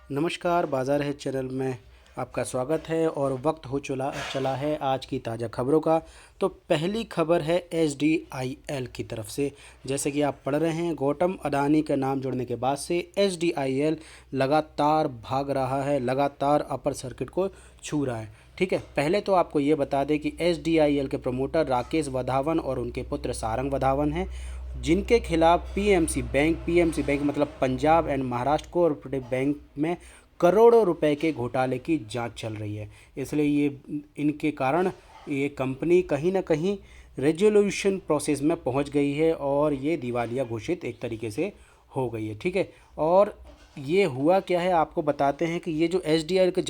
नमस्कार, बाज़ार है चैनल में आपका स्वागत है और वक्त हो चला चला है आज की ताज़ा खबरों का। तो पहली खबर है एसडीआईएल की तरफ से। जैसे कि आप पढ़ रहे हैं, गौतम अडानी का नाम जुड़ने के बाद से एसडीआईएल लगातार भाग रहा है, लगातार अपर सर्किट को छू रहा है। ठीक है, पहले तो आपको ये बता दें कि एसडीआईएल के प्रमोटर राकेश वधावन और उनके पुत्र सारंग वधावन हैं, जिनके खिलाफ पीएमसी बैंक मतलब Punjab and Maharashtra cooperative bank में करोड़ों रुपए के घोटाले की जांच चल रही है। इसलिए ये इनके कारण ये कंपनी कहीं ना कहीं रेजोल्यूशन प्रोसेस में पहुंच गई है और ये दिवालिया घोषित एक तरीके से हो गई है। ठीक है, और ये हुआ क्या है आपको बताते हैं कि ये जो एसडीआईएल के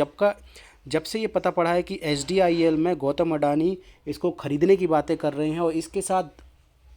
जब से ये पता पड़ा है कि एसडीआईएल में गौतम अडानी इसको खरीदने की बातें कर रहे हैं और इसके साथ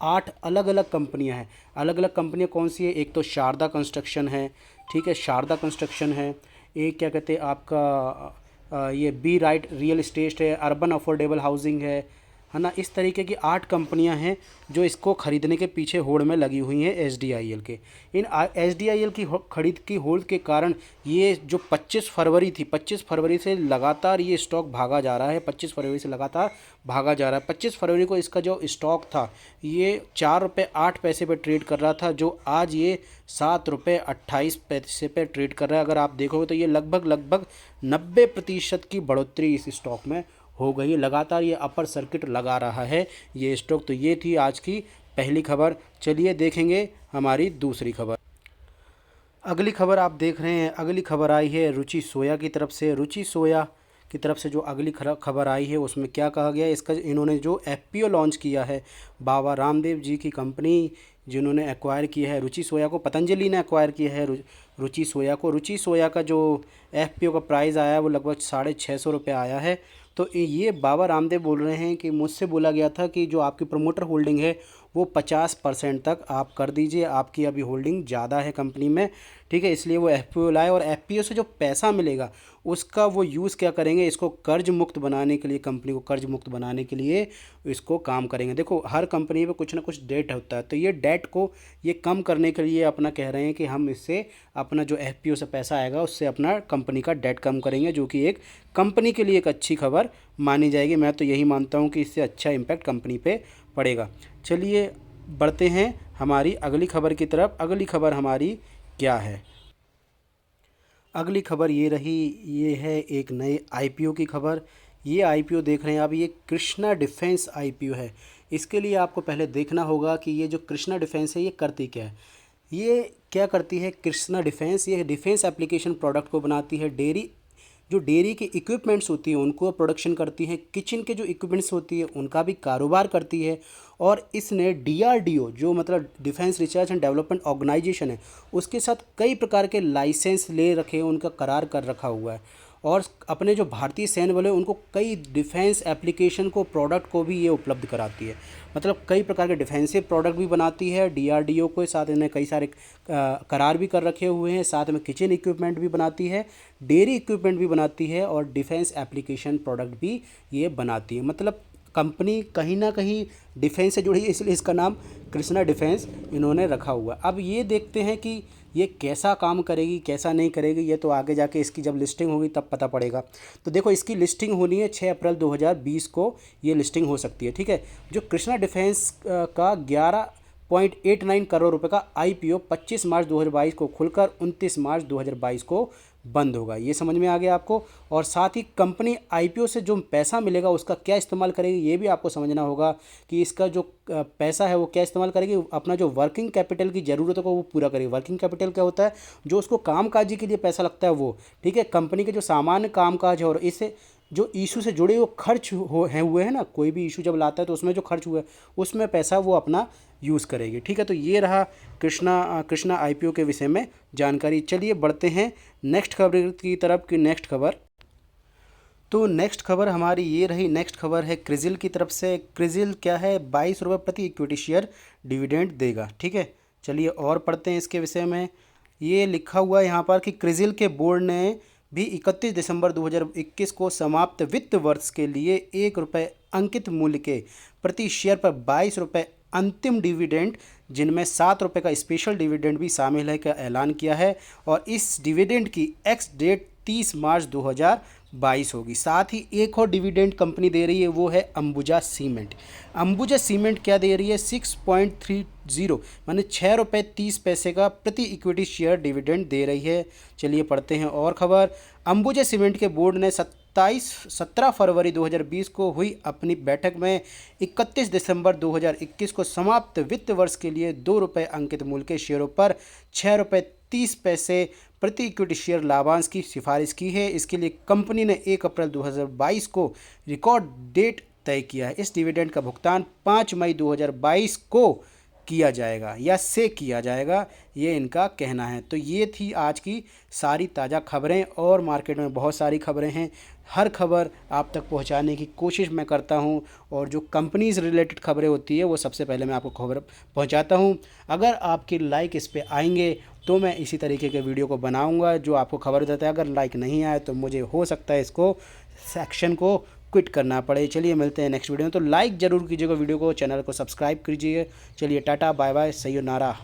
8 अलग अलग कंपनियां हैं। अलग अलग कंपनियां कौन सी है? एक तो शारदा कंस्ट्रक्शन है, ठीक है, शारदा कंस्ट्रक्शन है। एक क्या कहते हैं आपका ये बी राइट रियल एस्टेट है, अर्बन अफोर्डेबल हाउसिंग है ना। इस तरीके की 8 कंपनियां हैं जो इसको ख़रीदने के पीछे होड़ में लगी हुई हैं एसडीआईएल के। इन एसडीआईएल की खरीद की होड़ के कारण ये जो 25 फरवरी थी, 25 फरवरी से लगातार ये स्टॉक भागा जा रहा है। 25 फरवरी से लगातार भागा जा रहा है। 25 फरवरी को इसका जो स्टॉक था ये 4 रुपये 8 पैसे पे ट्रेड कर रहा था, जो आज ये 7 रुपये 28 पैसे पे ट्रेड कर रहा है। अगर आप देखोगे तो ये लगभग 90% की बढ़ोतरी इस स्टॉक में हो गई है। लगातार ये अपर सर्किट लगा रहा है ये स्टॉक। तो ये थी आज की पहली खबर। चलिए देखेंगे हमारी दूसरी खबर। अगली खबर आप देख रहे हैं, अगली खबर आई है रुचि सोया की तरफ से। रुचि सोया की तरफ से जो अगली खबर आई है उसमें क्या कहा गया है, इसका इन्होंने जो एफपीओ लॉन्च किया है, बाबा रामदेव जी की कंपनी जिन्होंने एक्वायर किया है रुचि सोया को, पतंजलि ने एक्वायर किया है रुचि सोया को। रुचि सोया का जो एफपीओ का प्राइस आया है वो लगभग 650 आया है। तो ये बाबा रामदेव बोल रहे हैं कि मुझसे बोला गया था कि जो आपकी प्रमोटर होल्डिंग है वो 50% तक आप कर दीजिए, आपकी अभी होल्डिंग ज़्यादा है कंपनी में। ठीक है, इसलिए वो एफपीओ लाए और एफपीओ से जो पैसा मिलेगा उसका वो यूज़ क्या करेंगे, इसको कर्ज मुक्त बनाने के लिए, कंपनी को कर्ज मुक्त बनाने के लिए इसको काम करेंगे। देखो हर कंपनी में कुछ ना कुछ डेट होता है, तो ये डेट को ये कम करने के लिए अपना कह रहे हैं कि हम इससे अपना जो एफपीओ से पैसा आएगा उससे अपना कंपनी का डेट कम करेंगे, जो कि एक कंपनी के लिए एक अच्छी खबर मानी जाएगी। मैं तो यही मानता हूँ कि इससे अच्छा इम्पैक्ट कंपनी पे पड़ेगा। चलिए बढ़ते हैं हमारी अगली खबर की तरफ। अगली खबर हमारी क्या है? अगली खबर ये रही, ये है एक नए आईपीओ की खबर। ये आईपीओ देख रहे हैं आप, ये कृष्णा डिफेंस आईपीओ है। इसके लिए आपको पहले देखना होगा कि ये जो कृष्णा डिफेंस है ये करती क्या है। ये क्या करती है कृष्णा डिफेंस? ये डिफेंस एप्लीकेशन प्रोडक्ट को बनाती है। डेयरी के इक्विपमेंट्स होती हैं उनको प्रोडक्शन करती है, किचन के जो इक्विपमेंट्स होती है उनका भी कारोबार करती है। और इसने डीआरडीओ जो मतलब defence research and development organisation है उसके साथ कई प्रकार के लाइसेंस ले रखे हैं, उनका करार कर रखा हुआ है। और अपने जो भारतीय सैन्य बल है उनको कई डिफेंस एप्लीकेशन को प्रोडक्ट को भी ये उपलब्ध कराती है। मतलब कई प्रकार के डिफेंसिव प्रोडक्ट भी बनाती है डीआरडीओ के साथ। इन्हें कई सारे करार भी कर रखे हुए हैं। साथ में किचन इक्विपमेंट भी बनाती है, डेयरी इक्विपमेंट भी बनाती है और डिफेंस एप्लीकेशन प्रोडक्ट भी ये बनाती है। मतलब कंपनी कहीं ना कहीं डिफेंस से जुड़ी है, इसलिए इसका नाम कृष्णा डिफेंस इन्होंने रखा हुआ है। अब ये देखते हैं कि ये कैसा काम करेगी कैसा नहीं करेगी, ये तो आगे जाके इसकी जब लिस्टिंग होगी तब पता पड़ेगा। तो देखो इसकी लिस्टिंग होनी है 6 अप्रैल 2020 को ये लिस्टिंग हो सकती है। ठीक है, जो कृष्णा डिफेंस का 11.89 करोड़ रुपए का आईपीओ 25 मार्च 2022 को खुलकर 29 मार्च 2022 को बंद होगा। ये समझ में आ गया आपको। और साथ ही कंपनी आईपीओ से जो पैसा मिलेगा उसका क्या इस्तेमाल करेगी ये भी आपको समझना होगा कि इसका जो पैसा है वो क्या इस्तेमाल करेगी। अपना जो वर्किंग कैपिटल की ज़रूरतों को वो पूरा करेगी। वर्किंग कैपिटल क्या होता है? जो उसको कामकाजी के लिए पैसा लगता है वो। ठीक है, कंपनी के जो सामान्य कामकाज है और इससे जो इशू से जुड़े हुए खर्च हुए हैं ना, कोई भी इशू जब लाता है तो उसमें जो खर्च हुआ है उसमें पैसा वो अपना यूज़ करेगी। ठीक है, तो ये रहा कृष्णा आईपीओ के विषय में जानकारी। चलिए बढ़ते हैं नेक्स्ट खबर की तरफ की नेक्स्ट खबर। तो नेक्स्ट खबर हमारी ये रही, नेक्स्ट खबर है क्रिजिल की तरफ से। क्रिजिल क्या है? 22 रुपये प्रति इक्विटी शेयर डिविडेंड देगा। ठीक है, चलिए और पढ़ते हैं इसके विषय में। ये लिखा हुआ है यहाँ पर कि क्रिजिल के बोर्ड ने भी 31 दिसंबर 2021 को समाप्त वित्त वर्ष के लिए 1 रुपये अंकित मूल्य के प्रति शेयर पर 22 रुपये अंतिम डिविडेंड, जिनमें 7 रुपये का स्पेशल डिविडेंड भी शामिल है, का ऐलान किया है। और इस डिविडेंड की एक्स डेट 30 मार्च 2022 होगी। साथ ही एक और डिविडेंड कंपनी दे रही है, वो है अंबुजा सीमेंट। अंबुजा सीमेंट क्या दे रही है, 6.30 माने 6 रुपये 30 पैसे का प्रति इक्विटी शेयर डिविडेंड दे रही है। चलिए पढ़ते हैं और खबर। अंबुजा सीमेंट के बोर्ड ने 17 फरवरी 2020 को हुई अपनी बैठक में 31 दिसंबर 2021 को समाप्त वित्त वर्ष के लिए 2 रुपये अंकित मूल्य के शेयरों पर 6 रुपये 30 पैसे प्रति इक्विटी शेयर लाभांश की सिफारिश की है। इसके लिए कंपनी ने 1 अप्रैल 2022 को रिकॉर्ड डेट तय किया है। इस डिविडेंड का भुगतान 5 मई 2022 को किया जाएगा या से किया जाएगा, ये इनका कहना है। तो ये थी आज की सारी ताज़ा खबरें, और मार्केट में बहुत सारी खबरें हैं। हर खबर आप तक पहुंचाने की कोशिश मैं करता हूं, और जो कंपनीज रिलेटेड खबरें होती है वो सबसे पहले मैं आपको खबर पहुंचाता हूं। अगर आपके लाइक इस पे आएंगे तो मैं इसी तरीके के वीडियो को बनाऊंगा जो आपको खबर देता है। अगर लाइक नहीं आए तो मुझे हो सकता है इसको सेक्शन को क्विट करना पड़े। चलिए मिलते हैं नेक्स्ट वीडियो में। तो लाइक ज़रूर कीजिएगा वीडियो को, चैनल को सब्सक्राइब कीजिए। चलिए टाटा बाय बाय, सयोनारा।